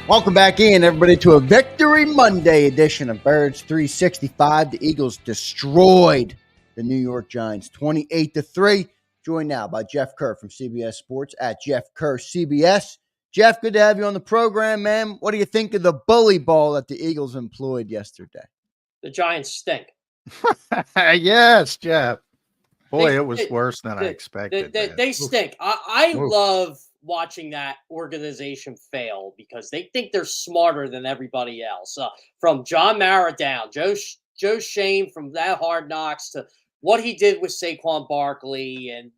Welcome back in, everybody, to a Victory Monday edition of Birds 365. The Eagles destroyed the New York Giants 28-3. Joined now by Jeff Kerr from CBS Sports at Jeff Kerr CBS. Jeff, good to have you on the program, man. What do you think of the bully ball that the Eagles employed yesterday? The Giants stink. Yes, Jeff. Boy, it was worse than I expected. They stink. I love watching that organization fail because they think they're smarter than everybody else. From John Mara down, Joe Shane from that Hard Knocks to what he did with Saquon Barkley, and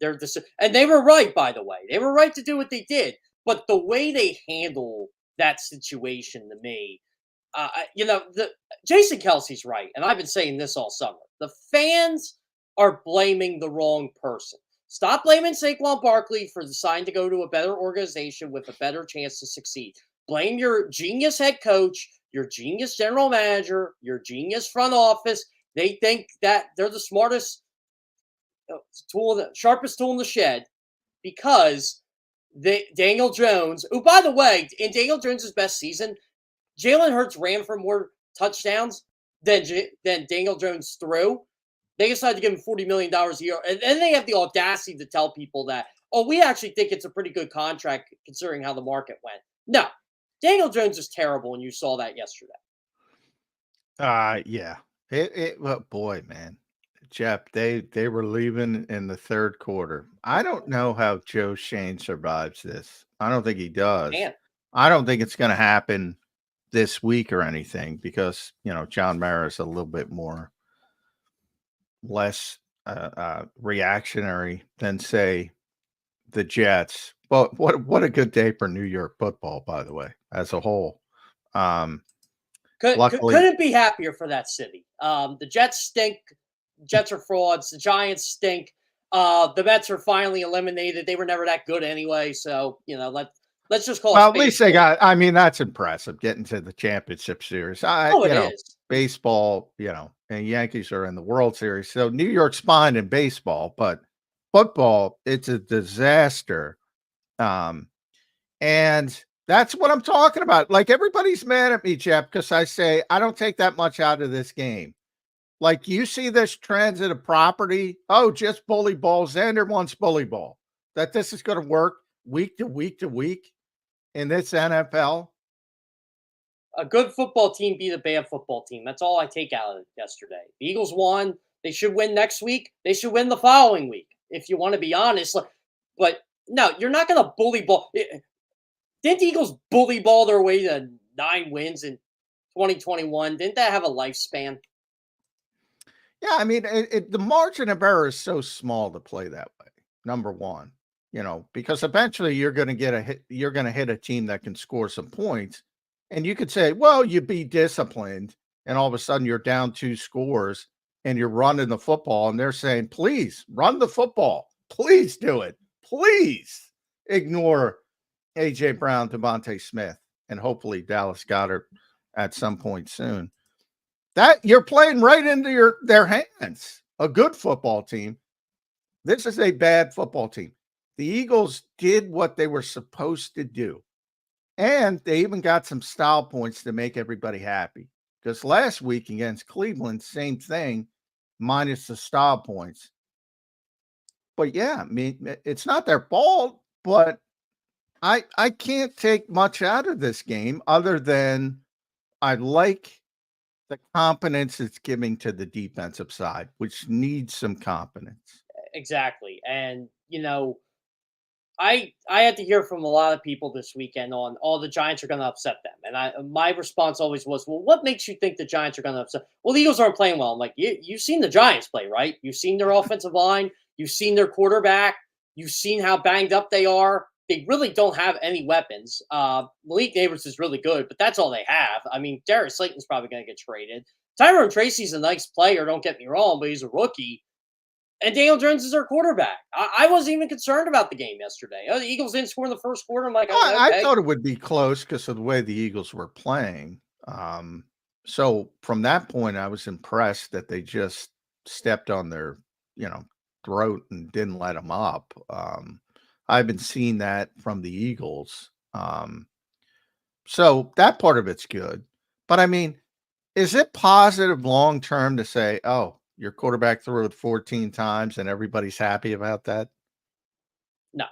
they were right, by the way. They were right to do what they did, but the way they handle that situation, to me, Jason Kelsey's right, and I've been saying this all summer. The fans are blaming the wrong person. Stop blaming Saquon Barkley for deciding to go to a better organization with a better chance to succeed. Blame your genius head coach, your genius general manager, your genius front office. They think that they're the smartest tool, the sharpest tool in the shed, because Daniel Jones, who, by the way, in Daniel Jones' best season, Jalen Hurts ran for more touchdowns than Daniel Jones threw. They decided to give him $40 million a year. And then they have the audacity to tell people that, we actually think it's a pretty good contract considering how the market went. No, Daniel Jones is terrible, and you saw that yesterday. Yeah. Well, boy, man. Jeff, they were leaving in the third quarter. I don't know how Joe Shane survives this. I don't think he does. I don't think it's going to happen this week or anything because, John Mara is a little bit less reactionary than, say, the Jets. But what a good day for New York football, by the way, as a whole. Couldn't be happier for that city. The Jets stink. Jets are frauds. The Giants stink. The Mets are finally eliminated. They were never that good anyway. So, let's just call it. Well, at least they got, that's impressive getting to the championship series. It is. Baseball, and Yankees are in the World Series. So New York's fine in baseball, but football, it's a disaster. And that's what I'm talking about. Like, everybody's mad at me, Jeff, because I say I don't take that much out of this game. Like, you see this transitive property. Oh, just bully ball. Zander wants bully ball. That this is going to work week to week to week in this NFL. A good football team beat a bad football team. That's all I take out of it yesterday. The Eagles won. They should win next week. They should win the following week, if you want to be honest. But no, you're not going to bully ball. Didn't the Eagles bully ball their way to 9 wins in 2021? Didn't that have a lifespan? Yeah, the margin of error is so small to play that way. Number one, because eventually you're going to get a hit. You're going to hit a team that can score some points. And you could say, well, you be disciplined, and all of a sudden you're down 2 scores and you're running the football, and they're saying, please run the football. Please do it. Please ignore A.J. Brown, Devontae Smith, and hopefully Dallas Goedert at some point soon. That you're playing right into their hands. A good football team. This is a bad football team. The Eagles did what they were supposed to do. And they even got some style points to make everybody happy. Because last week against Cleveland, same thing, minus the style points. But yeah, it's not their fault, but I can't take much out of this game other than I like the confidence it's giving to the defensive side, which needs some confidence. Exactly. And, I had to hear from a lot of people this weekend on, the Giants are going to upset them. And my response always was, well, what makes you think the Giants are going to upset? Well, the Eagles aren't playing well. I'm like, you've seen the Giants play, right? You've seen their offensive line. You've seen their quarterback. You've seen how banged up they are. They really don't have any weapons. Malik Neighbors is really good, but that's all they have. Darius Slayton's probably going to get traded. Tyrone Tracy's a nice player, don't get me wrong, but he's a rookie. And Daniel Jones is their quarterback. I wasn't even concerned about the game yesterday. The Eagles didn't score in the first quarter. I'm like, okay. I thought it would be close because of the way the Eagles were playing. So from that point, I was impressed that they just stepped on their, throat and didn't let them up. I haven't seen that from the Eagles. So that part of it's good. But I mean, is it positive long term to say, oh, your quarterback threw it 14 times and everybody's happy about that? No.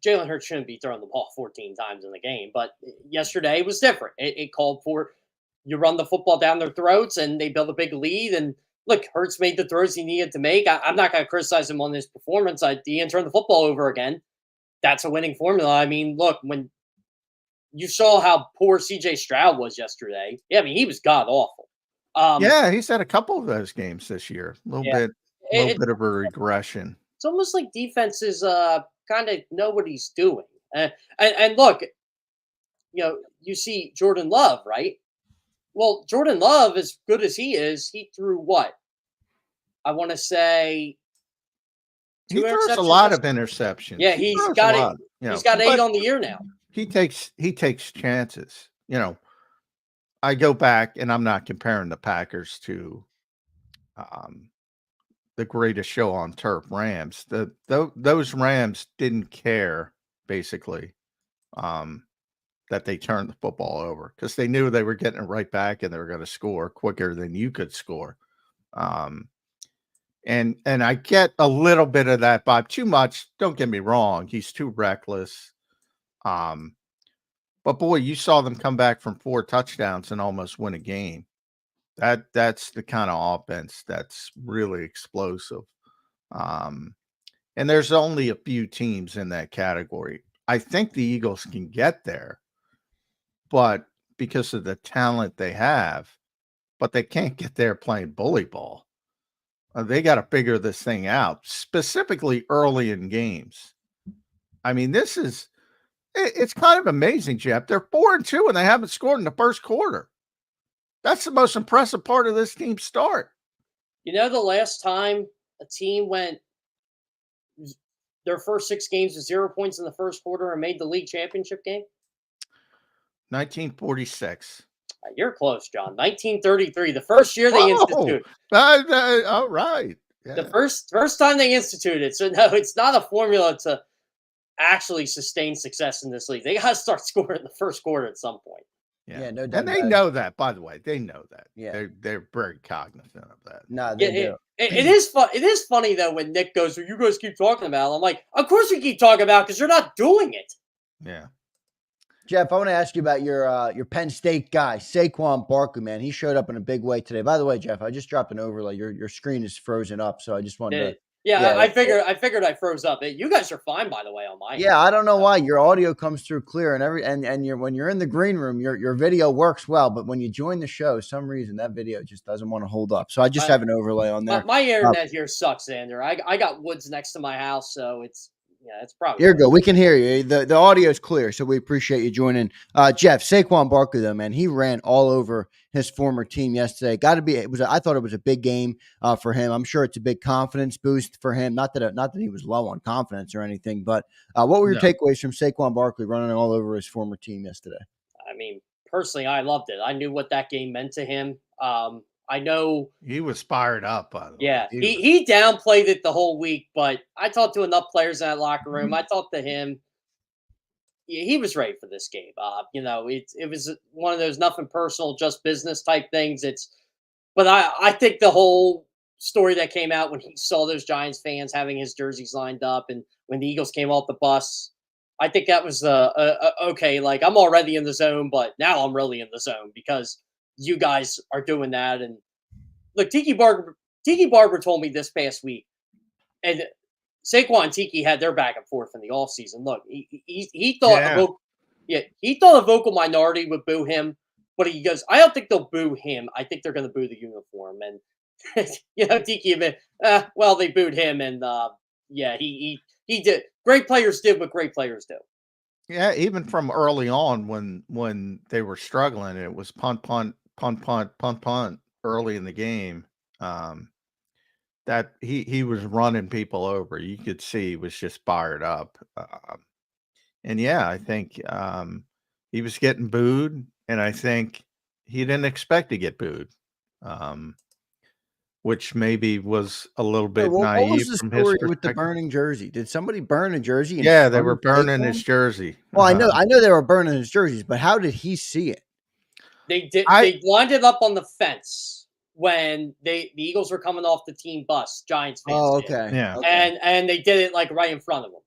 Jalen Hurts shouldn't be throwing the ball 14 times in the game, but yesterday was different. It called for you run the football down their throats and they build a big lead. And look, Hurts made the throws he needed to make. I'm not going to criticize him on his performance. He didn't turn the football over again. That's a winning formula. I mean, look, when you saw how poor CJ Stroud was yesterday, yeah, I mean, he was god awful. Yeah, he's had a couple of those games this year. A little Yeah, bit of a regression. it's almost like defenses kind of know what he's doing. And look, you see Jordan Love, right? Well, Jordan Love, as good as he is, he threw what? I want to say He two throws a interceptions. lot of interceptions. Yeah, He he's throws a got lot, it. He's got 8 but on the year now. he takes chances. I go back and I'm not comparing the Packers to the greatest show on turf, Rams. Those Rams didn't care basically that they turned the football over because they knew they were getting it right back and they were going to score quicker than you could score. And I get a little bit of that vibe. Too much, don't get me wrong. He's too reckless. But boy, you saw them come back from 4 touchdowns and almost win a game. That's the kind of offense that's really explosive. And there's only a few teams in that category. I think the Eagles can get there, but because of the talent they have, but they can't get there playing bully ball. They got to figure this thing out, specifically early in games. I mean, it's kind of amazing, Jeff. They're 4-2 and they haven't scored in the first quarter. That's the most impressive part of this team's start. The last time a team went their first 6 games with 0 points in the first quarter and made the league championship game? 1946. You're close, John. 1933, the first year they instituted. All right. Yeah. The first time they instituted. So no, it's not a formula to actually sustain success in this league. They got to start scoring in the first quarter at some point. Yeah, no doubt. And they know that, by the way. They know that. Yeah, they're very cognizant of that. No, they do. It is fun. It is funny though when Nick goes, "Well, you guys keep talking about it." I'm like, "Of course we keep talking about it because you're not doing it." Yeah. Jeff, I want to ask you about your Penn State guy, Saquon Barkley, man. He showed up in a big way today. By the way, Jeff, I just dropped an overlay. Your screen is frozen up, so I just wanted to. Yeah, I figured I froze up. You guys are fine, by the way, on my. Yeah, I don't know why your audio comes through clear and when you're in the green room, your video works well, but when you join the show, some reason that video just doesn't want to hold up. So I just have an overlay on there. My internet here sucks, Zander. I got woods next to my house, so it's probably. Here you go. We can hear you. The audio is clear, so we appreciate you joining. Jeff, Saquon Barkley, though, man, he ran all over his former team yesterday. I thought it was a big game for him. I'm sure it's a big confidence boost for him. Not that he was low on confidence or anything, but what were your takeaways from Saquon Barkley running all over his former team yesterday? I mean, personally, I loved it. I knew what that game meant to him. I know he was fired up, by the way. Yeah, he downplayed it the whole week, but I talked to enough players in that locker room. I talked to him. He was ready for this game. It was one of those nothing personal, just business type things. But I think the whole story that came out when he saw those Giants fans having his jerseys lined up, and when the Eagles came off the bus, I think that was okay. Like, I'm already in the zone, but now I'm really in the zone because you guys are doing that. And look, Tiki Barber told me this past week, and Saquon and Tiki had their back and forth in the offseason. Look, he thought he thought a vocal minority would boo him, but he goes, I don't think they'll boo him. I think they're going to boo the uniform. And Tiki admitted, well, they booed him, and he did. Great players did what great players do. Yeah, even from early on when they were struggling, it was punt, punt, punt, punt, punt, punt early in the game. That he was running people over. You could see he was just fired up. And yeah, I think he was getting booed, and I think he didn't expect to get booed. which maybe was a little Yeah, bit what was naive the from his story with the perspective. burning jersey? Did somebody burn a jersey? Yeah, they were burning Saquon? his jersey. Well, I know they were burning his jerseys, but how did he see it? They did. I They lined it up on the fence when the Eagles were coming off the team bus. Giants fans Oh, did, okay. Yeah. Okay. and they did it like right in front of them.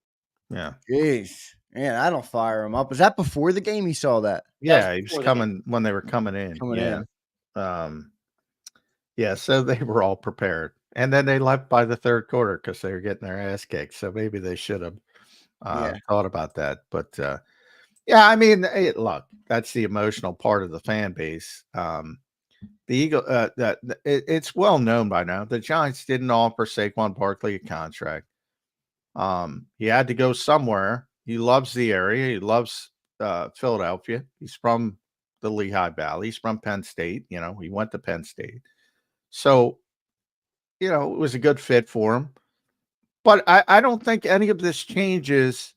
yeah. Jeez. Man, I don't fire him up. Was that before the game he saw that? Yeah, he was before the game. coming when they were coming in. Coming yeah. in. Yeah, so they were all prepared. And then they left by the third quarter because they were getting their ass kicked. So maybe they should have Yeah. thought about that. But yeah, I mean, look, that's the emotional part of the fan base. The Eagle, it's well known by now. The Giants didn't offer Saquon Barkley a contract. He had to go somewhere. He loves the area. He loves Philadelphia. He's from the Lehigh Valley. He's from Penn State. You know, he went to Penn State. So, you know, it was a good fit for him. But I don't think any of this changes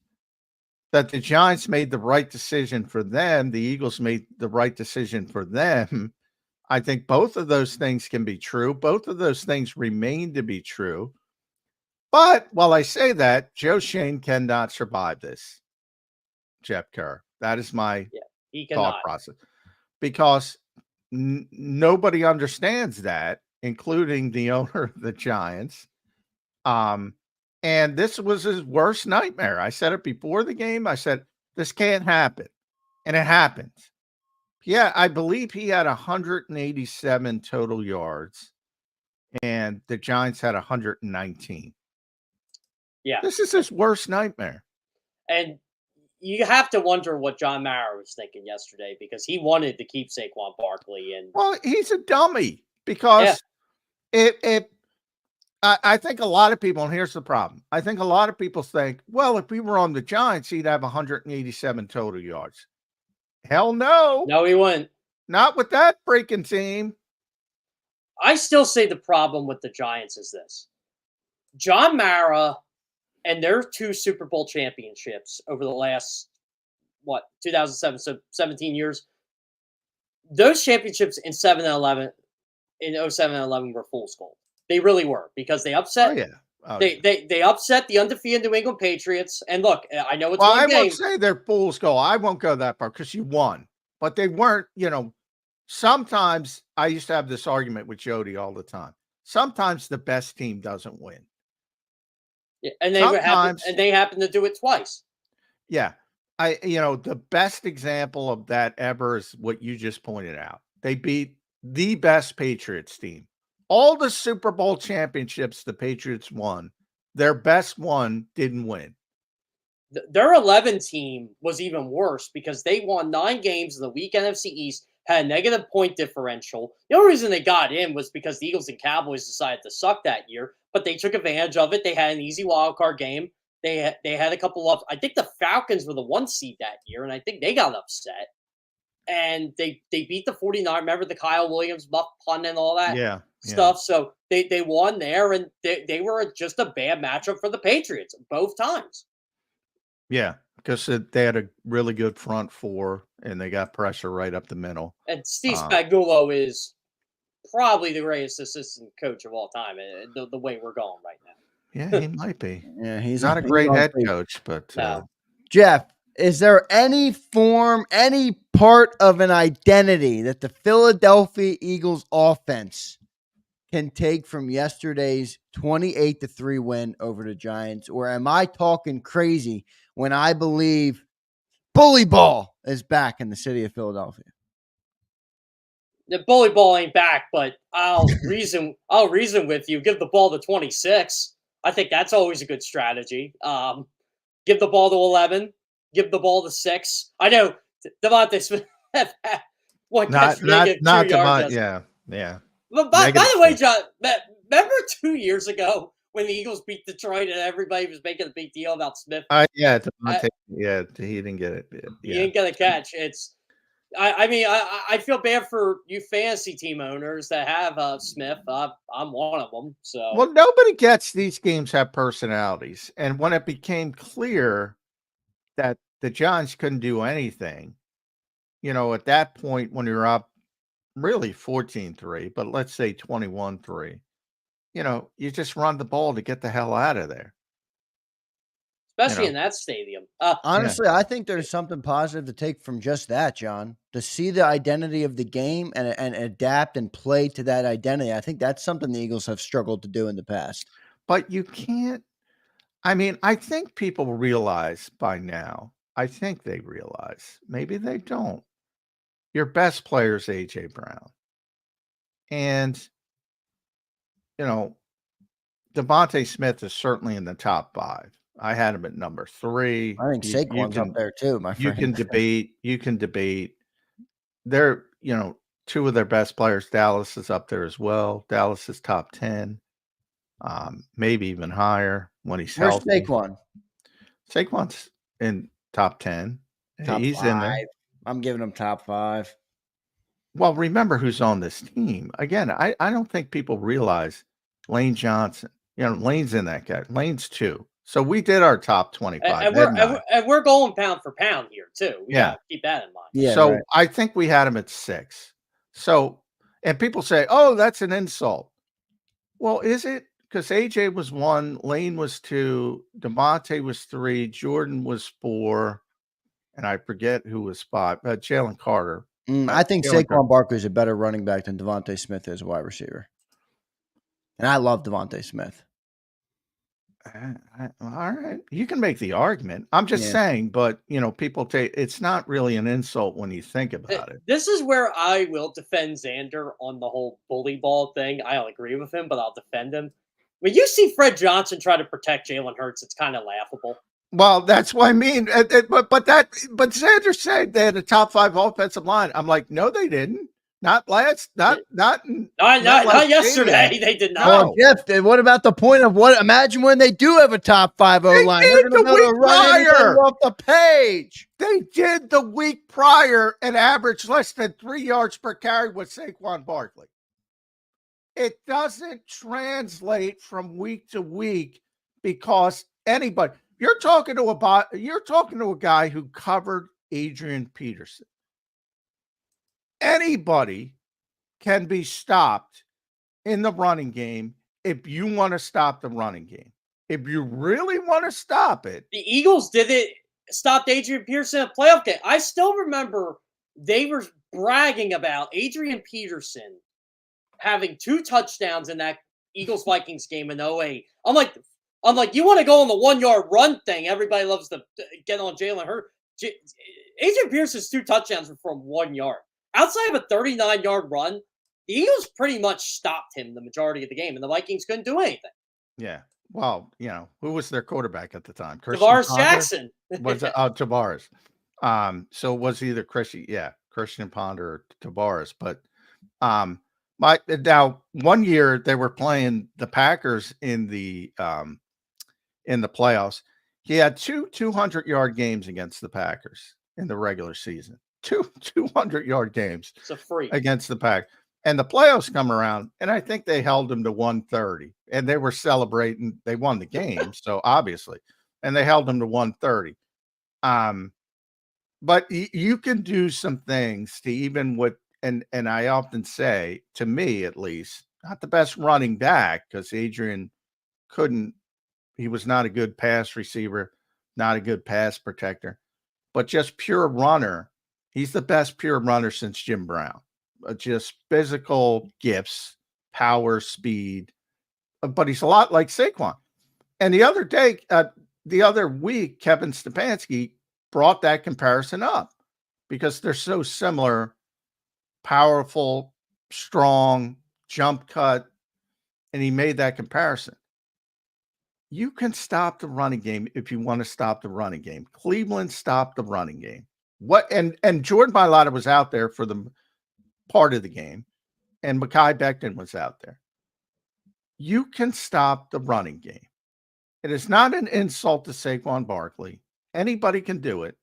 that the Giants made the right decision for them. The Eagles made the right decision for them. I think both of those things can be true. Both of those things remain to be true. But while I say that, Joe Shane cannot survive this, Jeff Kerr. That is my He thought cannot. process. Because nobody understands that, including the owner of the Giants. And this was his worst nightmare. I said it before the game. I said, this can't happen. And it happens. Yeah, I believe he had 187 total yards, and the Giants had 119. Yeah. This is his worst nightmare. And you have to wonder what John Mara was thinking yesterday because he wanted to keep Saquon Barkley. And well, he's a dummy because I think a lot of people, and here's the problem. I think a lot of people think, well, if we were on the Giants, he'd have 187 total yards. Hell no. No, he wouldn't. Not with that freaking team. I still say the problem with the Giants is this. John Mara and their 2 Super Bowl championships over the last, 2007, so 17 years, those championships in 7 and 11, in 07 and 11 were fool's gold. They really were because they upset. They upset the undefeated New England Patriots. And look, I know it's one game. I won't say they're fool's gold. I won't go that far because you won. But they weren't, sometimes I used to have this argument with Jody all the time. Sometimes the best team doesn't win. Yeah, and they happen to do it twice. Yeah. The best example of that ever is what you just pointed out. They beat the best Patriots team. All the Super Bowl championships the Patriots won, their best one didn't win. Their 11 team was even worse because they won 9 games in the week NFC East, had a negative point differential. The only reason they got in was because the Eagles and Cowboys decided to suck that year, but they took advantage of it. They had an easy wild card game. They had a couple of, I think the Falcons were the 1 seed that year, and I think they got upset. And they beat the 49. Remember the Kyle Williams muff punt and all that stuff. So they won there, and they were just a bad matchup for the Patriots both times. Yeah, because they had a really good front four, and they got pressure right up the middle. And Steve Spagnuolo is probably the greatest assistant coach of all time, the way we're going right now. Yeah, he might be. Yeah, he's not a great head coach, but no. Jeff, is there any part of an identity that the Philadelphia Eagles offense can take from yesterday's 28-3 win over the Giants? Or am I talking crazy when I believe bully ball is back in the city of Philadelphia? The bully ball ain't back, but I'll reason with you. Give the ball to 26. I think that's always a good strategy. Give the ball to 11. Give the ball to 6. I know Devontae Smith had one catch for negative 2 yards. Yeah. But by the way, John, remember 2 years ago when the Eagles beat Detroit and everybody was making a big deal about Smith? He didn't get it. He didn't get a catch. I feel bad for you fantasy team owners that have Smith. I'm one of them. So well, nobody gets these games have personalities, and when it became clear that the Giants couldn't do anything, at that point when you're up really 14-3, but let's say 21-3, you just run the ball to get the hell out of there. Especially in that stadium. Honestly, I think there's something positive to take from just that, John. To see the identity of the game and adapt and play to that identity. I think that's something the Eagles have struggled to do in the past. But you can't. I mean, I think people realize by now. I think they realize. Maybe they don't. Your best player is A.J. Brown. And, Devontae Smith is certainly in the top 5. I had him at number 3. I think Saquon's up there too, my friend. You can debate. They're, 2 of their best players. Dallas is up there as well. Dallas is top 10. Maybe even higher when he's healthy. Where's Saquon? Saquon's in top 10. He's 5. in there. I'm giving him top 5. Well, remember who's on this team. Again, I don't think people realize Lane Johnson. Lane's in that guy. Lane's 2. So we did our top 25. And we're going pound for pound here, too. We gotta keep that in mind. Yeah. So I think we had him at 6. So, and people say, oh, that's an insult. Well, is it? Because AJ was 1, Lane was 2, DeMonte was 3, Jordan was 4, and I forget who was 5. Jalen Carter. I think Saquon Barkley is a better running back than Devontae Smith is a wide receiver. And I love Devontae Smith. All right. You can make the argument. I'm just saying, but, people take it's not really an insult when you think about it. This is where I will defend Zander on the whole bully ball thing. I don't agree with him, but I'll defend him. When you see Fred Johnson try to protect Jalen Hurts, it's kind of laughable. Well, that's what I mean. But Zander said they had a top 5 offensive line. I'm like, no, they didn't. Not yesterday. They did not. Well, Jeff, what about the point of what? Imagine when they do have a top 5 O line. They're going to run anything off the page. They did the week prior and averaged less than 3 yards per carry with Saquon Barkley. It doesn't translate from week to week because anybody. You're talking to a guy who covered Adrian Peterson. Anybody can be stopped in the running game if you want to stop the running game. If you really want to stop it. The Eagles stopped Adrian Peterson in a playoff game. I still remember they were bragging about Adrian Peterson having 2 touchdowns in that Eagles-Vikings game in 2008. I'm like, you want to go on the 1-yard run thing. Everybody loves to get on Jalen Hurts. Adrian Peterson's 2 touchdowns were from 1 yard. Outside of a 39-yard run, the Eagles pretty much stopped him the majority of the game, and the Vikings couldn't do anything. Yeah. Well, who was their quarterback at the time? Tavares Jackson. Was it Tavares? So it was either Christian Ponder or Tavares. But now 1 year they were playing the Packers in the playoffs. He had 2 200-yard games against the Packers in the regular season. 2 200-yard games. It's a freak against the Pack. And the playoffs come around, and I think they held him to 130. And they were celebrating. They won the game, so obviously. And they held him to 130. But you can do some things to even with, and I often say, to me at least, not the best running back, because Adrian he was not a good pass receiver, not a good pass protector, but just pure runner. He's the best pure runner since Jim Brown. Just physical gifts, power, speed. But he's a lot like Saquon. And the other week, Kevin Stefanski brought that comparison up because they're so similar, powerful, strong, jump cut, and he made that comparison. You can stop the running game if you want to stop the running game. Cleveland stopped the running game. And Jordan Mailata was out there for the part of the game, and Mekhi Becton was out there. You can stop the running game. It is not an insult to Saquon Barkley. Anybody can do it.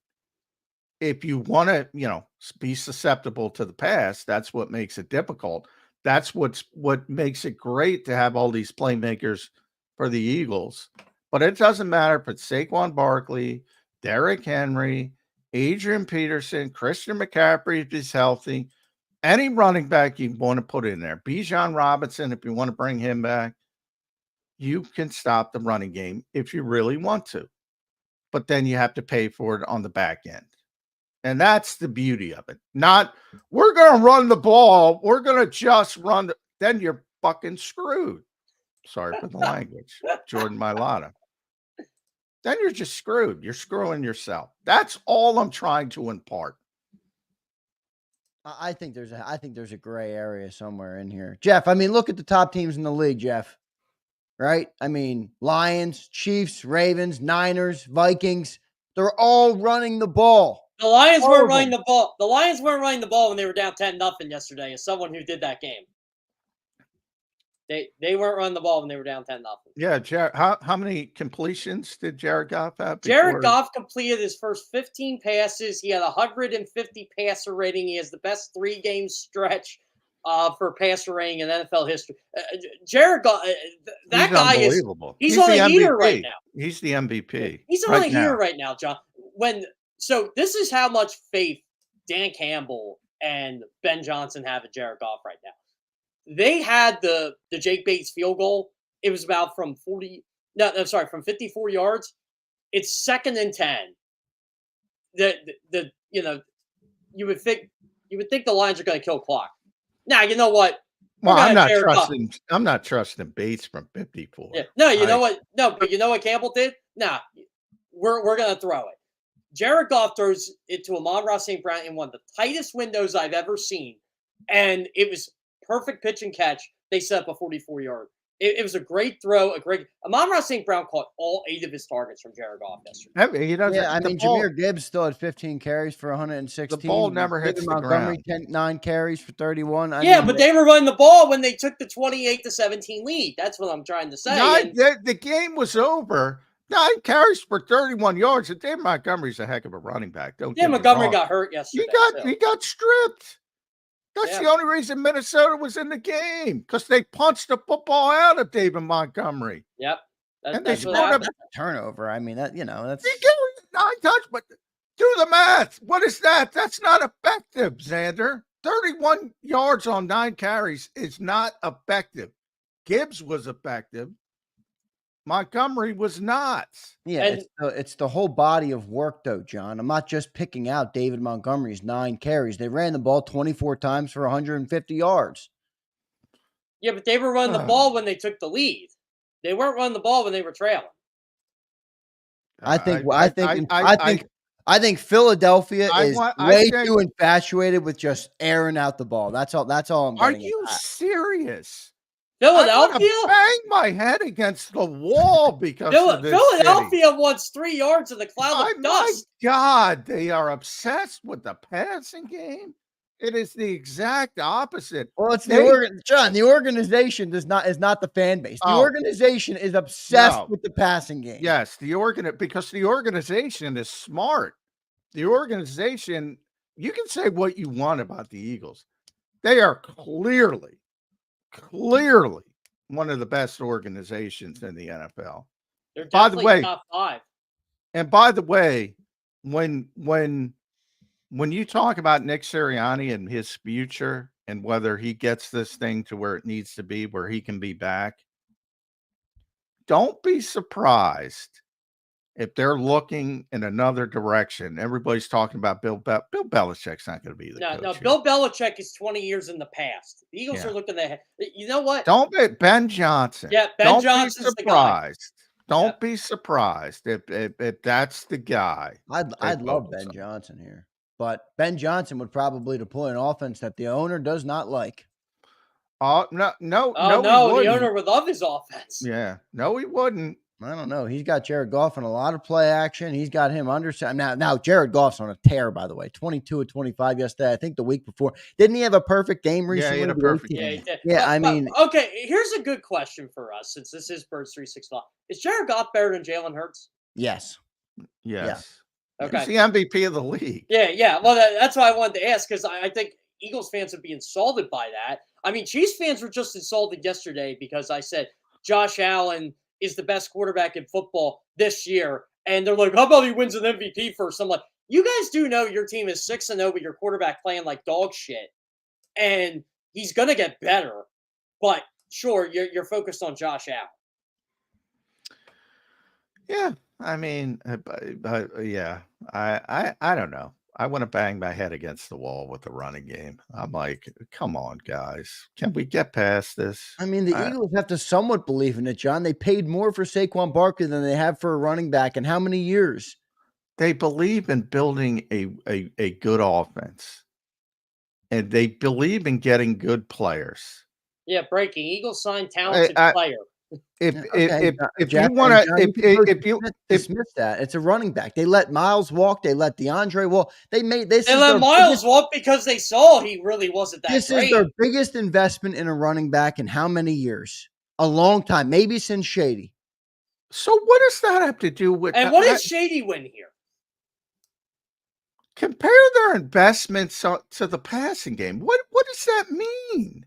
If you want to, be susceptible to the pass, that's what makes it difficult. That's what makes it great to have all these playmakers for the Eagles. But it doesn't matter if it's Saquon Barkley, Derrick Henry, Adrian Peterson, Christian McCaffrey if he's healthy, any running back you want to put in there. Bijan Robinson if you want to bring him back. you can stop the running game if you really want to. But then you have to pay for it on the back end. And that's the beauty of it. Not, we're going to run the ball. We're going to just run. Then you're fucking screwed. Sorry for the language, Jordan Mailata. Then you're just screwed. You're screwing yourself. That's all I'm trying to impart. I think there's a gray area somewhere in here. Jeff, I mean, look at the top teams in the league, Jeff. Right? I mean, Lions, Chiefs, Ravens, Niners, Vikings, they're all running the ball. The Lions weren't running the ball. The Lions weren't running the ball when they were down 10-0 yesterday, as someone who did that game. They weren't running the ball when they were down 10-0. Yeah, how many completions did Jared Goff have? Jared Goff completed his first 15 passes. He had 150 passer rating. He has the best 3-game stretch for passer rating in NFL history. Jared Goff, that guy is unbelievable. He's on a heater right now. He's the MVP. He's on a heater right now, John. So this is how much faith Dan Campbell and Ben Johnson have in Jared Goff right now. They had the Jake Bates field goal. It was about from 54 yards. It's 2nd and 10. You would think the Lions are going to kill clock. Now, you know what? Well, I'm not trusting Bates from 54. Yeah. No, you know what? No, but you know what Campbell did? Nah, we're going to throw it. Jared Goff throws it to Amon-Ra St. Brown in one of the tightest windows I've ever seen. And it was perfect pitch and catch. They set up a 44-yard. It was a great throw. Amon-Ra St. Brown caught all 8 of his targets from Jared Goff yesterday. Jahmyr Gibbs still had 15 carries for 116. The ball never hits the ground. 9 carries for 31. But they were running the ball when they took the 28-17 lead. That's what I'm trying to say. The game was over. 9 carries for 31 yards. And David Montgomery's a heck of a running back. Montgomery got hurt yesterday. He got stripped. That's the only reason Minnesota was in the game, because they punched the football out of David Montgomery. Yep. And they scored a turnover. I mean, that's. He gave 9 touchdowns, but do the math. What is that? That's not effective, Zander. 31 yards on 9 carries is not effective. Gibbs was effective. Montgomery was not. Yeah, it's the whole body of work, though, John. I'm not just picking out David Montgomery's 9 carries. They ran the ball 24 times for 150 yards. Yeah, but they were running the ball when they took the lead. They weren't running the ball when they were trailing. I think Philadelphia is way too infatuated with just airing out the ball. That's all I'm getting. Are you serious? Philadelphia? I bang my head against the wall because of this Philadelphia city. wants 3 yards in the cloud of dust. My God, they are obsessed with the passing game. It is the exact opposite. Well, it's John. The organization is not the fan base. The organization is obsessed with the passing game. Yes, because the organization is smart. The organization, you can say what you want about the Eagles. They are clearly one of the best organizations in the NFL. They're definitely top 5. And by the way, when you talk about Nick Sirianni and his future and whether he gets this thing to where it needs to be, where he can be back, don't be surprised if they're looking in another direction. Everybody's talking about Bill Belichick's not going to be the coach. No, Bill Belichick is 20 years in the past. The Eagles are looking ahead. You know what? Don't be Ben Johnson. Yeah, Ben Johnson's the guy. Don't be surprised if that's the guy. I'd love Ben Johnson here, but Ben Johnson would probably deploy an offense that the owner does not like. No, the owner would love his offense. Yeah, no, he wouldn't. I don't know. He's got Jared Goff in a lot of play action. He's got him under. Now Jared Goff's on a tear, by the way. 22 of 25 yesterday. I think the week before. Didn't he have a perfect game recently? Yeah, he had a perfect game. Yeah, he did. Yeah, okay, here's a good question for us, since this is Birds 365. Is Jared Goff better than Jalen Hurts? Yes. Yeah. Okay. He's the MVP of the league. Yeah. Well, that's why I wanted to ask, because I think Eagles fans would be insulted by that. I mean, Chiefs fans were just insulted yesterday because I said Josh Allen is the best quarterback in football this year. And they're like, how about he wins an MVP first? I'm like, you guys do know your team is 6-0, but your quarterback playing like dog shit. And he's going to get better. But sure, you're focused on Josh Allen. Yeah, I mean, yeah, I don't know. I want to bang my head against the wall with the running game. I'm like, come on, guys, can we get past this? I mean, the Eagles have to somewhat believe in it, John. They paid more for Saquon Barkley than they have for a running back in how many years? They believe in building a good offense, and they believe in getting good players. Yeah, breaking. Eagles signed talented player. If Jeff you want and to, John, you can dismiss that. It's a running back. They let Miles walk. They let DeAndre walk. They let Miles walk because they saw he really wasn't that This great. is their biggest investment in a running back in how many years? A long time, maybe since Shady. So what does that have to do with? And what did Shady win here? Compare their investments to the passing game. What does that mean?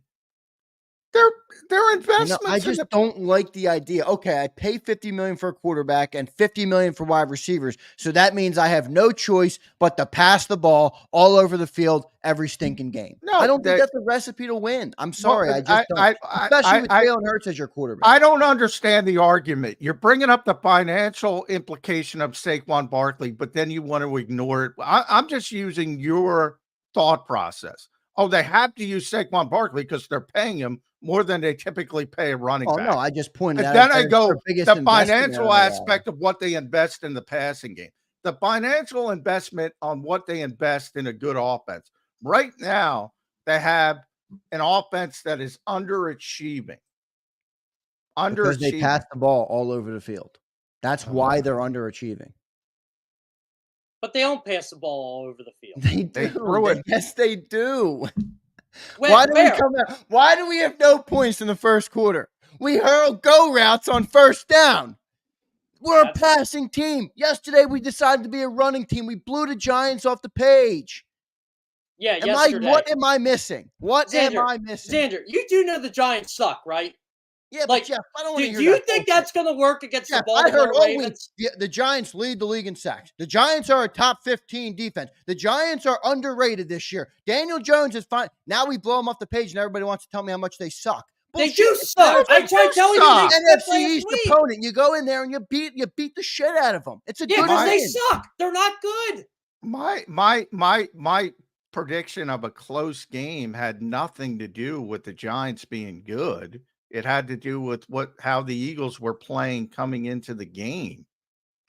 Their investments. I just don't like the idea. Okay, I pay $50 million for a quarterback and $50 million for wide receivers, so that means I have no choice but to pass the ball all over the field every stinking game. No, I don't think that's a recipe to win. I'm sorry, well, I just don't. Especially with Jalen Hurts as your quarterback. I don't understand the argument. You're bringing up the financial implication of Saquon Barkley, but then you want to ignore it. I'm just using your thought process. Oh, they have to use Saquon Barkley because they're paying him more than they typically pay a running back. No, I just pointed out. Then I go the financial aspect of what they invest in the passing game. The financial investment on what they invest in a good offense. Right now, they have an offense that is underachieving. Because they pass the ball all over the field. That's why they're underachieving. But they don't pass the ball all over the field. They do. Yes, they do. Why do we have no points in the first quarter? We hurl go routes on first down. We're a passing team. Yesterday, we decided to be a running team. We blew the Giants off the page. Yeah, yesterday. What am I missing? Xander, you do know the Giants suck, right? Yeah, but Jeff, I don't want to hear that. Do you think that's going to work against the Baltimore Ravens? The Giants lead the league in sacks. The Giants are a top 15 defense. The Giants are underrated this year. Daniel Jones is fine. Now we blow them off the page, and everybody wants to tell me how much they suck. Bullshit. They do suck. I tried telling you they NFC East opponent. You go in there and you beat the shit out of them. It's a good because they suck. They're not good. My prediction of a close game had nothing to do with the Giants being good. It had to do with how the Eagles were playing coming into the game,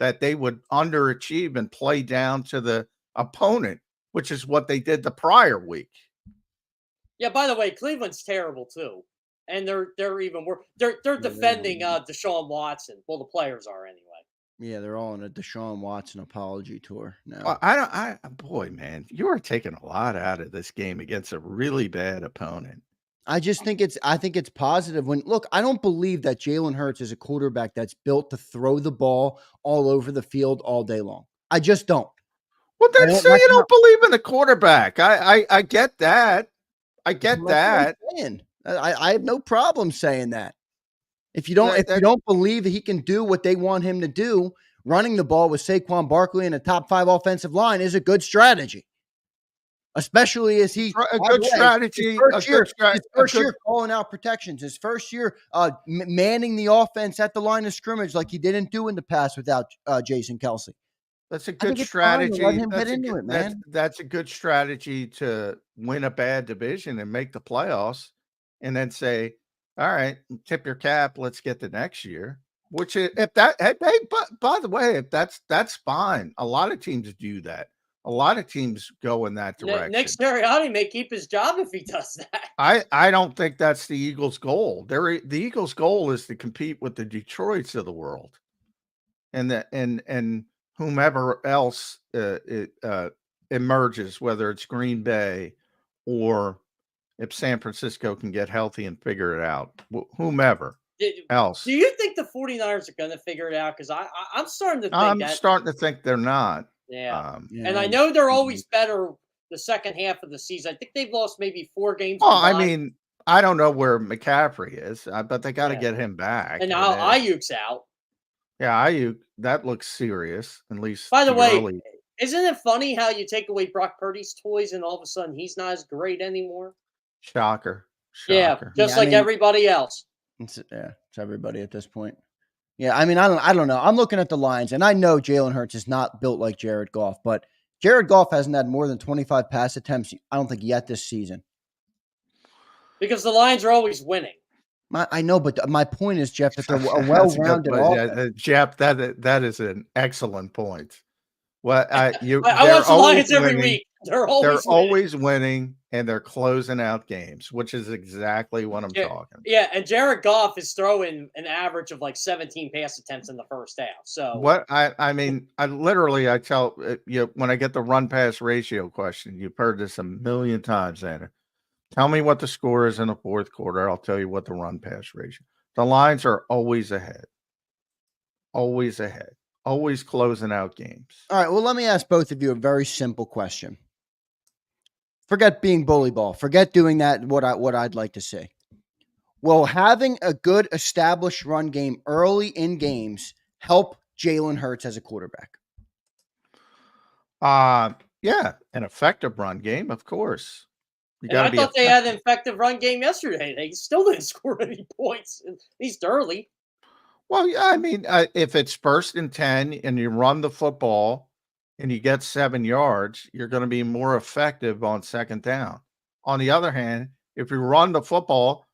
that they would underachieve and play down to the opponent, which is what they did the prior week. Yeah, by the way, Cleveland's terrible too. And they're even worse. They're defending Deshaun Watson. Well, the players are anyway. Yeah, they're all on a Deshaun Watson apology tour now. Boy, man, you are taking a lot out of this game against a really bad opponent. I think it's positive I don't believe that Jalen Hurts is a quarterback that's built to throw the ball all over the field all day long. I just don't. Well, then say you don't believe in the quarterback. I get that. I get that. I have no problem saying that. If you don't believe that he can do what they want him to do, running the ball with Saquon Barkley and a top 5 offensive line is a good strategy. Especially as his first year calling out protections, his first year manning the offense at the line of scrimmage like he didn't do in the past without Jason Kelsey. That's a good strategy. That's a good strategy to win a bad division and make the playoffs, and then say, "All right, tip your cap. Let's get the next year." Which, by the way, if that's fine. A lot of teams do that. A lot of teams go in that direction. Nick Sirianni may keep his job if he does that. I don't think that's the Eagles' goal. The Eagles' goal is to compete with the Detroits of the world, and whomever else emerges, whether it's Green Bay or if San Francisco can get healthy and figure it out, whomever else. Do you think the 49ers are going to figure it out? Because I'm starting to think I'm starting to think they're not. Yeah. And I know they're always better the second half of the season. I think they've lost maybe 4 games. Well, I mean, I don't know where McCaffrey is, but they got to get him back. And now Ayuk's out. Yeah, Ayuk, that looks serious, at least. By the way, isn't it funny how you take away Brock Purdy's toys and all of a sudden he's not as great anymore? Shocker. Yeah, just like everybody else. It's everybody at this point. Yeah, I mean, I don't know. I'm looking at the Lions, and I know Jalen Hurts is not built like Jared Goff, but Jared Goff hasn't had more than 25 pass attempts, I don't think, yet this season. Because the Lions are always winning. I know, but my point is, Jeff, that they're a well-rounded offense. Jeff, that is an excellent point. Well, I watch the Lions every week. They're always winning, and they're closing out games, which is exactly what I'm talking about. Yeah, and Jared Goff is throwing an average of like 17 pass attempts in the first half. So what I mean, I tell you when I get the run pass ratio question, you've heard this a million times, Zander. Tell me what the score is in the fourth quarter. I'll tell you what the run pass ratio. The Lions are always ahead. Always ahead. Always closing out games. All right. Well, let me ask both of you a very simple question. Forget being bully ball. Forget doing that. What I'd like to see. Will having a good established run game early in games help Jalen Hurts as a quarterback? Yeah, an effective run game, of course. I thought they had an effective run game yesterday. They still didn't score any points, at least early. Well, yeah, I mean, if it's 1st and 10 and you run the football and you get 7 yards, you're going to be more effective on 2nd down. On the other hand, if you run the football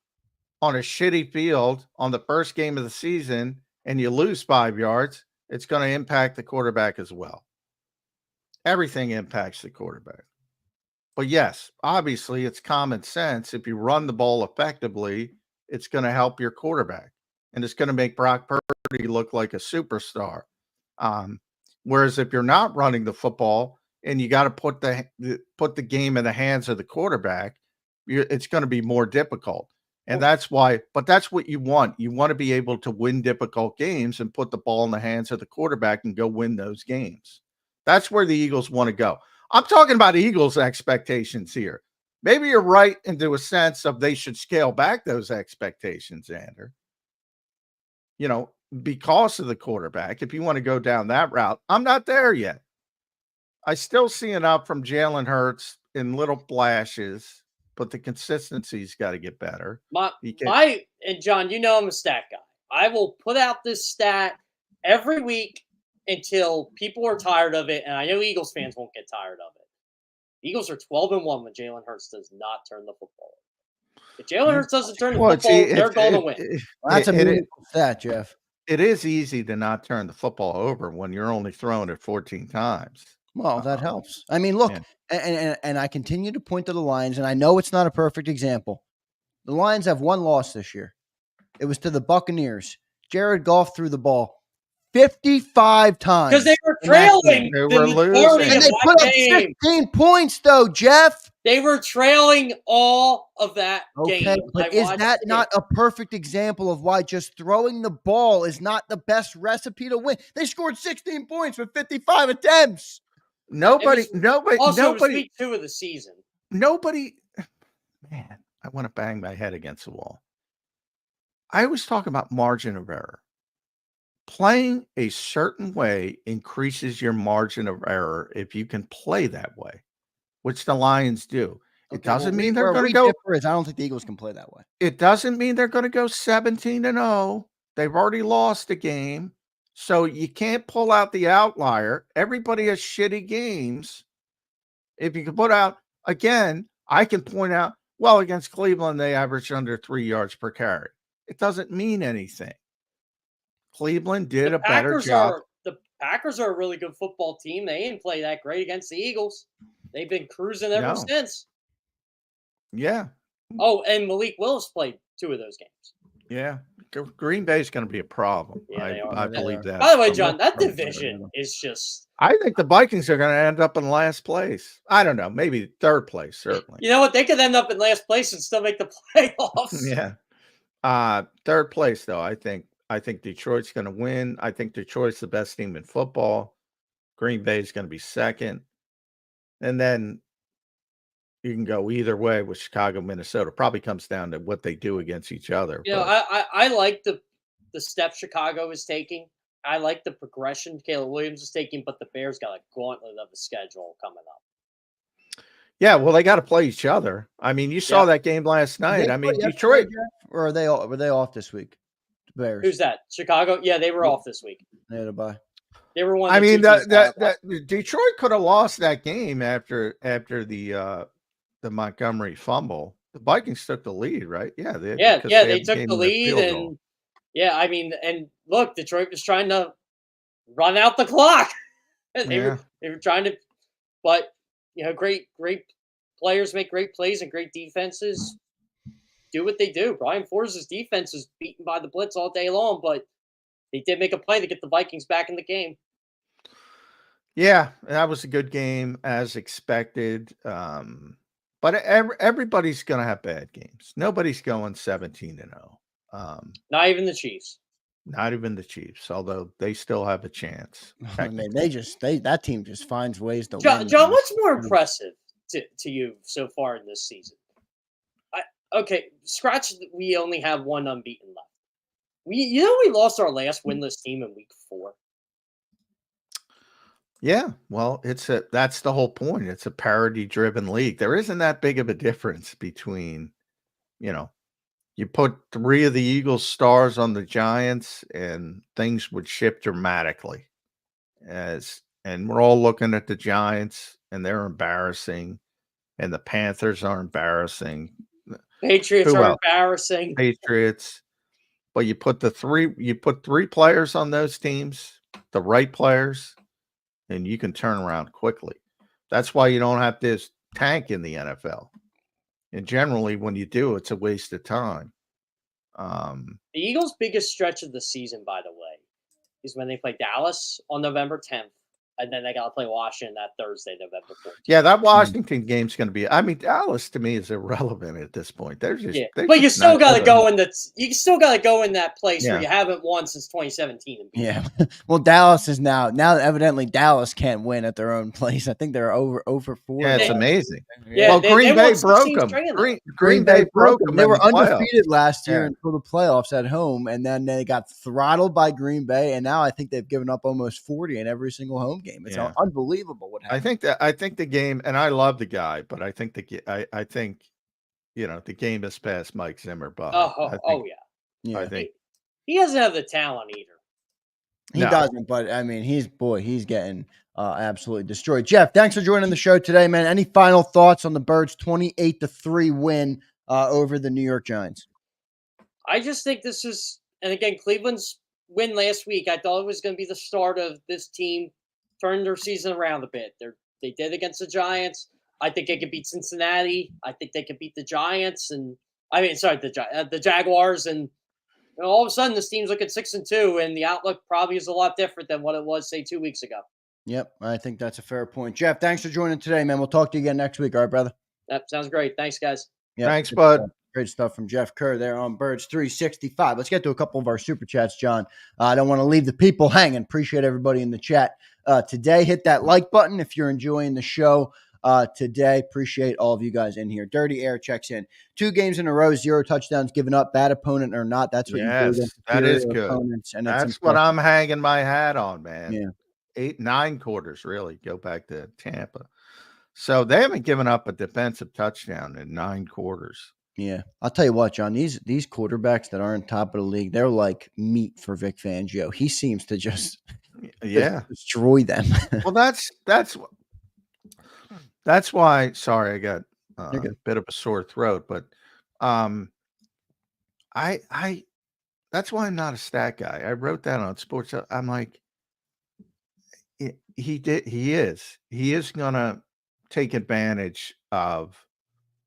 on a shitty field on the first game of the season and you lose 5 yards, it's going to impact the quarterback as well. Everything impacts the quarterback. But yes, obviously it's common sense. If you run the ball effectively, it's going to help your quarterback. And it's going to make Brock Purdy look like a superstar. Whereas if you're not running the football and you got to put the game in the hands of the quarterback, it's going to be more difficult. And that's why, but that's what you want. You want to be able to win difficult games and put the ball in the hands of the quarterback and go win those games. That's where the Eagles want to go. I'm talking about Eagles expectations here. Maybe you're right into a sense of they should scale back those expectations, Zander. Because of the quarterback, if you want to go down that route, I'm not there yet. I still see enough from Jalen Hurts in little flashes, but the consistency's got to get better. And John, I'm a stat guy. I will put out this stat every week until people are tired of it, and I know Eagles fans won't get tired of it. Eagles are 12-1 when Jalen Hurts does not turn the football over. If Jalen Hurts doesn't turn the football, they're going to win. That's a meaningful stat, Jeff. It is easy to not turn the football over when you're only throwing it 14 times. Well, that helps. I mean, look, and I continue to point to the Lions, and I know it's not a perfect example. The Lions have one loss this year. It was to the Buccaneers. Jared Goff threw the ball 55 times. Because they were trailing. They were losing. And they put up 15 points, though, Jeff. They were trailing all of that game. But is that not a perfect example of why just throwing the ball is not the best recipe to win? They scored 16 points with 55 attempts. Nobody. Also, it was week 2 of the season. Nobody. Man, I want to bang my head against the wall. I always talk about margin of error. Playing a certain way increases your margin of error if you can play that way, which the Lions do. It doesn't mean they're going to go. I don't think the Eagles can play that way. It doesn't mean they're going to go 17-0. They've already lost a game. So you can't pull out the outlier. Everybody has shitty games. If you can put out, again, I can point out, well, against Cleveland, they averaged under 3 yards per carry. It doesn't mean anything. Cleveland did a better job. The Packers are a really good football team. They didn't play that great against the Eagles. They've been cruising ever since. Yeah. Oh, and Malik Willis played 2 of those games. Yeah. Green Bay is going to be a problem. Yeah, I believe that. By the way, John, that division is just... I think the Vikings are going to end up in last place. I don't know. Maybe 3rd place, certainly. You know what? They could end up in last place and still make the playoffs. Yeah. 3rd place, though, I think Detroit's going to win. I think Detroit's the best team in football. Green Bay is going to be 2nd. And then you can go either way with Chicago, Minnesota. Probably comes down to what they do against each other. I like the steps Chicago is taking. I like the progression Caleb Williams is taking, but the Bears got a gauntlet of a schedule coming up. Yeah, well, they got to play each other. I mean, you saw that game last night. I mean, Detroit. Or were they off this week? Bears. Who's that? Chicago? Yeah, they were off this week. They had a bye. They were one. I Of the mean, two teams that that Detroit could have lost that game after the Montgomery fumble. The Vikings took the lead, right? Yeah, because they had the took game the in the lead, field goal. and I mean, and look, Detroit was trying to run out the clock. They were trying to, but great players make great plays, and great defenses do what they do. Brian Flores' defense is beaten by the blitz all day long, but they did make a play to get the Vikings back in the game. Yeah, that was a good game as expected. But everybody's going to have bad games. Nobody's going 17-0. Not even the Chiefs. Not even the Chiefs, although they still have a chance. I mean, that team just finds ways to John, win. John, what's more impressive to you so far in this season? Okay, scratch. We only have one unbeaten left. We lost our last winless team in week 4. Yeah, well, that's the whole point. It's a parity-driven league. There isn't that big of a difference between, you put 3 of the Eagles stars on the Giants and things would shift dramatically. And we're all looking at the Giants and they're embarrassing, and the Panthers are embarrassing. Patriots are embarrassing. Patriots. But you put 3 players on those teams, the right players, and you can turn around quickly. That's why you don't have this tank in the NFL. And generally, when you do, it's a waste of time. The Eagles' biggest stretch of the season, by the way, is when they play Dallas on November 10th, and then they got to play Washington that Thursday, November 14th. Yeah, that Washington game's going to be. I mean, Dallas to me is irrelevant at this point. They're just. But you still got to go in that place where you haven't won since 2017. Yeah. Well, Dallas is now evidently Dallas can't win at their own place. I think they're over 4. Yeah, it's amazing. Yeah, well, Green Bay broke them. Green Bay broke them. They were undefeated last year until the playoffs at home, and then they got throttled by Green Bay, and now I think they've given up almost 40 in every single home game. It's unbelievable what happened. I think the game, and I love the guy, but I think the game has passed Mike Zimmer by. Yeah. I think he doesn't have the talent either. He doesn't, but I mean, he's getting absolutely destroyed. Jeff, thanks for joining the show today, man. Any final thoughts on the Birds' 28-3 win over the New York Giants? I just think this is, and again, Cleveland's win last week, I thought it was going to be the start of this team turning their season around a bit. They did against the Giants. I think they could beat Cincinnati. I think they could beat the Giants, the Jaguars, and all of a sudden this team's looking 6-2, and the outlook probably is a lot different than what it was, say, 2 weeks ago. Yep, I think that's a fair point. Jeff, thanks for joining today, man. We'll talk to you again next week. All right, brother? That sounds great. Thanks, guys. Yep. Thanks, bud. Great stuff from Jeff Kerr there on Birds 365. Let's get to a couple of our super chats, John. I don't want to leave the people hanging. Appreciate everybody in the chat today. Hit that like button if you're enjoying the show today. Appreciate all of you guys in here. Dirty Air checks in. 2 games in a row, 0 touchdowns given up. Bad opponent or not, that's what you do. That is good. And that's what I'm hanging my hat on, man. Yeah. 9 quarters, really. Go back to Tampa. So they haven't given up a defensive touchdown in 9 quarters. Yeah. I'll tell you what, John, these quarterbacks that aren't top of the league, they're like meat for Vic Fangio. He seems to just destroy them. Well, that's why, sorry, I got a bit of a sore throat, but that's why I'm not a stat guy. I wrote that on Sports. I'm like, he is going to take advantage of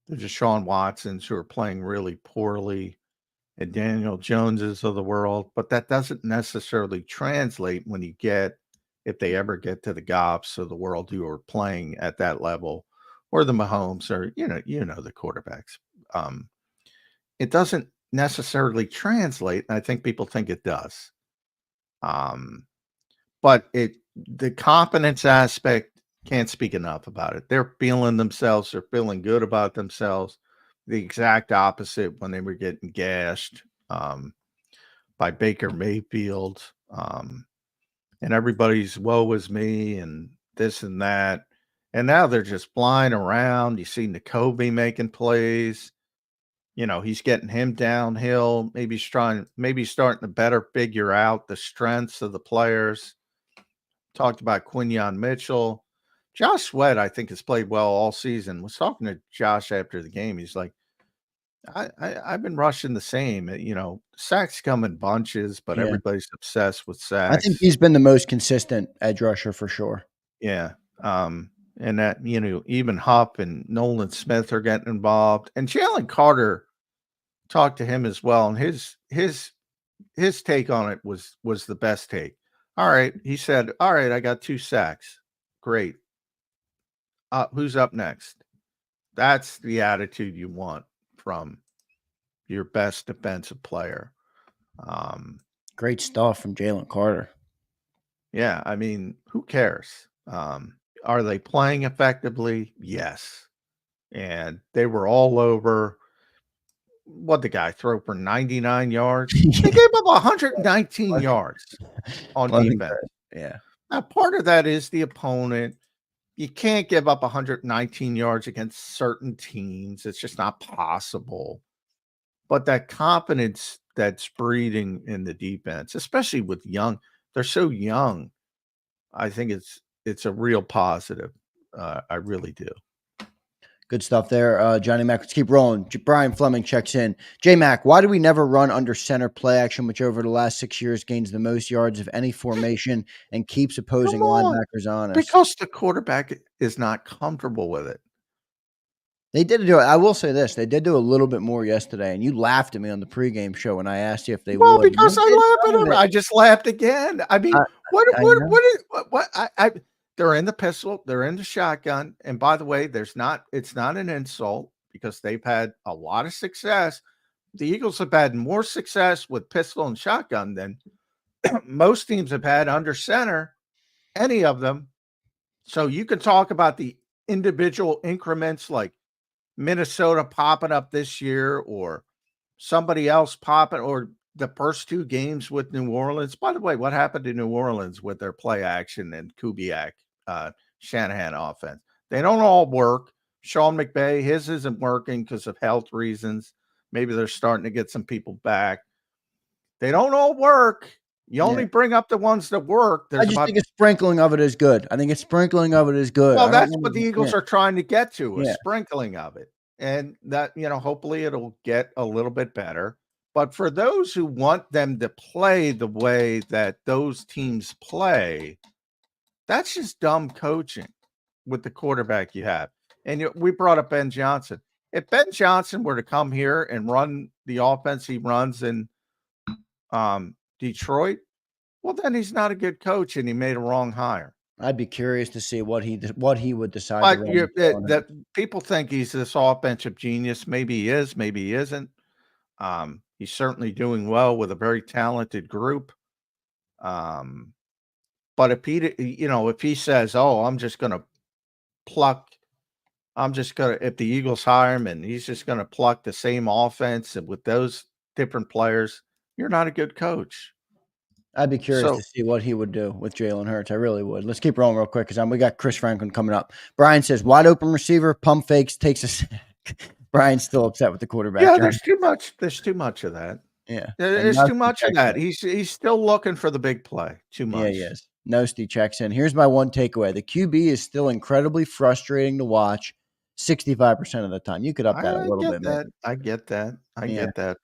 the Deshaun Watsons who are playing really poorly and Daniel Joneses of the world, but that doesn't necessarily translate if they ever get to the Goffs of the world who are playing at that level, or the Mahomes, or the quarterbacks. It doesn't necessarily translate, and I think people think it does. But the confidence aspect, can't speak enough about it. They're feeling themselves. They're feeling good about themselves. The exact opposite when they were getting gashed by Baker Mayfield. And everybody's woe is me and this and that. And now they're just flying around. You see Nakobe making plays. He's getting him downhill. Maybe starting to better figure out the strengths of the players. Talked about Quinyon Mitchell. Josh Sweat, I think, has played well all season. Was talking to Josh after the game. He's like, I've been rushing the same. Sacks come in bunches, but Yeah. everybody's obsessed with I think sacks. he's been the most consistent edge rusher for sure. Yeah. And that, even Huff and Nolan Smith are getting involved. And Jalen Carter talked to him as well. And his take on it was the best take. All right. He said, all right, I got 2 sacks. Great. Who's up next? That's the attitude you want from your best defensive player. Great stuff from Jalen Carter. Yeah, I mean, who cares? Are they playing effectively? Yes. And they were all over. What the guy throw for 99 yards? They gave up 119 yards on defense. Yeah. Now, part of that is the opponent. You can't give up 119 yards against certain teams. It's just not possible. But that confidence that's breeding in the defense, especially with they're so young. I think it's a real positive. I really do. Good stuff there, Johnny Mac. Let's keep rolling. Brian Fleming checks in. J-Mac, why do we never run under center play action, which over the last 6 years gains the most yards of any formation and keeps opposing linebackers honest? Because the quarterback is not comfortable with it. They did do it. I will say this. They did do a little bit more yesterday, and you laughed at me on the pregame show when I asked you if they would. Well, because I laughed at them. I just laughed again. I mean, they're in the pistol, they're in the shotgun. And by the way, it's not an insult because they've had a lot of success. The Eagles have had more success with pistol and shotgun than most teams have had under center, any of them. So you can talk about the individual increments like Minnesota popping up this year or somebody else popping, or the first 2 games with New Orleans. By the way, what happened to New Orleans with their play action and Kubiak, Shanahan offense? They don't all work. Sean McVay, his isn't working because of health reasons. Maybe they're starting to get some people back. They don't all work. You only bring up the ones that work. I just think a sprinkling of it is good. Well, that's what the Eagles are trying to get to, a sprinkling of it. And that, hopefully it'll get a little bit better. But for those who want them to play the way that those teams play, that's just dumb coaching with the quarterback you have. And we brought up Ben Johnson. If Ben Johnson were to come here and run the offense he runs in Detroit, well, then he's not a good coach and he made a wrong hire. I'd be curious to see what he would decide. But that people think he's this offensive genius. Maybe he is, maybe he isn't. He's certainly doing well with a very talented group. But if he says, "Oh, if the Eagles hire him and he's just going to pluck the same offense with those different players," you're not a good coach. I'd be curious to see what he would do with Jalen Hurts. I really would. Let's keep rolling real quick because we got Chris Franklin coming up. Brian says, wide open receiver, pump fakes, takes a sack. Brian's still upset with the quarterback. Yeah, there's too much. There's too much of that. Yeah. There's too much of that. He's still looking for the big play. Too much. Yeah, he is. Nosti checks in. Here's my one takeaway. The QB is still incredibly frustrating to watch 65% of the time. You could up that a little bit. I get that. I get that.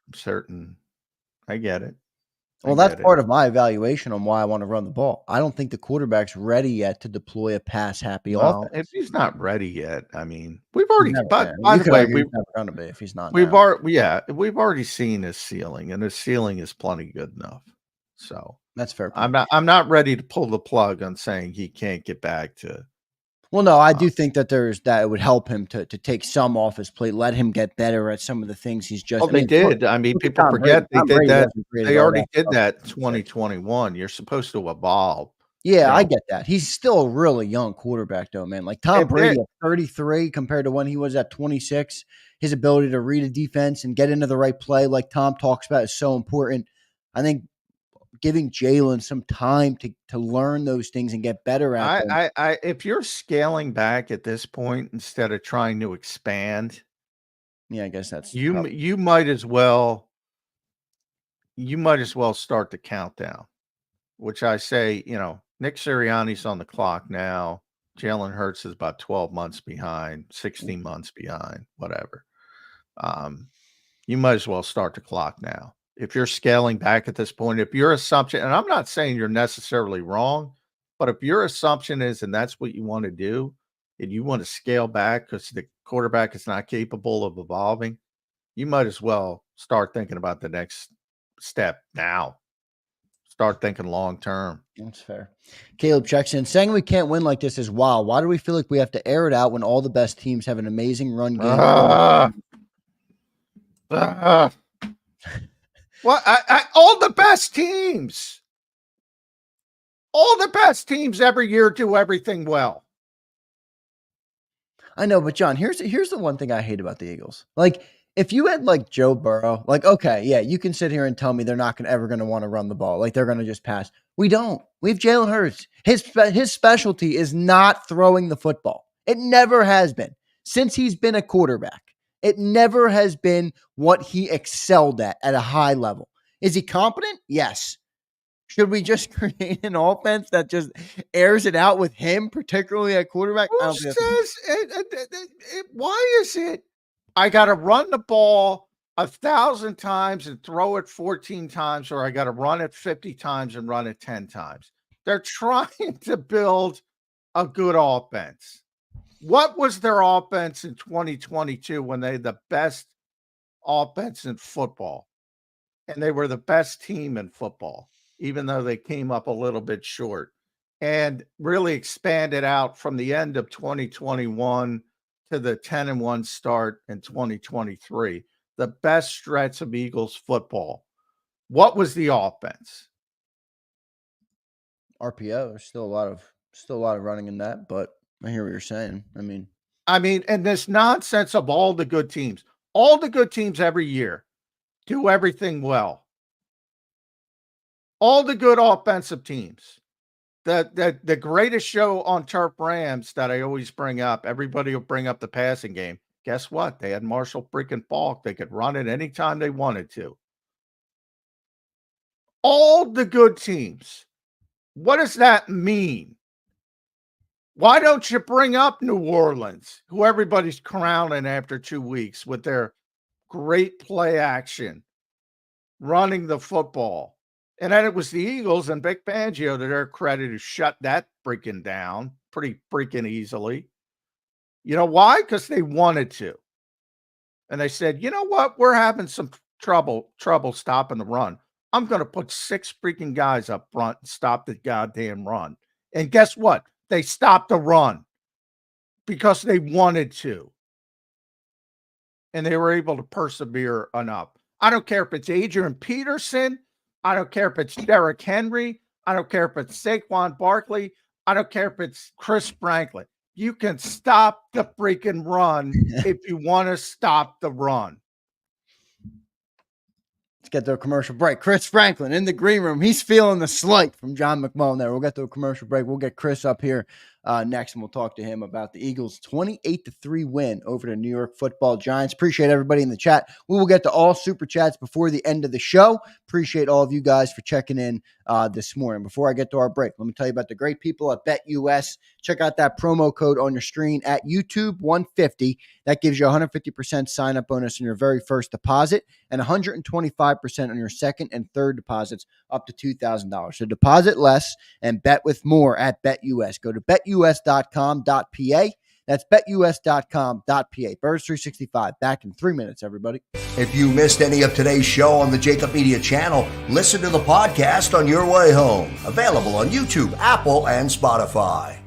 I get it. Well, that's part of my evaluation on why I want to run the ball. I don't think the quarterback's ready yet to deploy a pass-happy offense. If he's not ready yet, I mean, we've already. By the way, we've never going to be if he's not. We've already seen his ceiling, and his ceiling is plenty good enough. So that's fair. I'm not ready to pull the plug on saying he can't get back to. Well, no, I do think that it would help him to take some off his plate, let him get better at some of the things he's just. Well, they did. I mean, people forget they did that. They already did that in 2021. You're supposed to evolve. Yeah, I get that. He's still a really young quarterback, though, man. Like Tom Brady at 33 compared to when he was at 26, his ability to read a defense and get into the right play, like Tom talks about, is so important. I think giving Jalen some time to learn those things and get better at them. If you're scaling back at this point instead of trying to expand, Yeah, I guess that's you might as well start the countdown, which I say, Nick Sirianni's on the clock now. Jalen Hurts is about 12 months behind, 16 months behind, whatever. You might as well start the clock now. If you're scaling back at this point, if your assumption, and I'm not saying you're necessarily wrong, but if your assumption is, and that's what you want to do, and you want to scale back because the quarterback is not capable of evolving, you might as well start thinking about the next step now. Start thinking long term. That's fair. Caleb checks in. Saying we can't win like this is wild. Why do we feel like we have to air it out when all the best teams have an amazing run game? What? All the best teams. All the best teams every year do everything well. I know, but John, here's the one thing I hate about the Eagles. Like, if you had like Joe Burrow, like, okay, yeah, you can sit here and tell me they're not ever going to want to run the ball. Like, they're going to just pass. We don't. We have Jalen Hurts. His specialty is not throwing the football. It never has been. Since he's been a quarterback, it never has been what he excelled at a high level. Is he competent? Yes. Should we just create an offense that just airs it out with him, particularly at quarterback? Who says why is it I got to run the ball 1,000 times and throw it 14 times, or I got to run it 50 times and run it 10 times? They're trying to build a good offense. What was their offense in 2022 when they had the best offense in football? And they were the best team in football, even though they came up a little bit short, and really expanded out from the end of 2021 to the 10-1 start in 2023, the best stretch of Eagles football. What was the offense? RPO. There's still a lot of running in that, but I hear what you're saying. I mean, and this nonsense of all the good teams every year do everything well. All the good offensive teams. The greatest show on Turf Rams that I always bring up, everybody will bring up the passing game. Guess what? They had Marshall freaking Faulk. They could run it anytime they wanted to. All the good teams. What does that mean? Why don't you bring up New Orleans, who everybody's crowning after 2 weeks with their great play action, running the football? And then it was the Eagles and Vic Fangio, to their credit, who shut that freaking down pretty freaking easily. You know why? Because they wanted to. And they said, you know what? We're having some trouble stopping the run. I'm going to put 6 freaking guys up front and stop the goddamn run. And guess what? They stopped the run because they wanted to. And they were able to persevere enough. I don't care if it's Adrian Peterson. I don't care if it's Derrick Henry. I don't care if it's Saquon Barkley. I don't care if it's Chris Franklin. You can stop the freaking run if you want to stop the run. Let's get to a commercial break. Chris Franklin in the green room. He's feeling the slight from John McMullen there. We'll get to a commercial break. We'll get Chris up here next, and we'll talk to him about the Eagles' 28-3 win over the New York Football Giants. Appreciate everybody in the chat. We will get to all super chats before the end of the show. Appreciate all of you guys for checking in this morning. Before I get to our break, let me tell you about the great people at BetUS. Check out that promo code on your screen at YouTube 150. That gives you a 150% sign-up bonus on your very first deposit and 125% on your second and third deposits up to $2,000. So deposit less and bet with more at BetUS. Go to betus.com.pa. That's betus.com.pa. Birds 365. Back in 3 minutes, everybody. If you missed any of today's show on the JAKIB Media channel, listen to the podcast on your way home. Available on YouTube, Apple, and Spotify.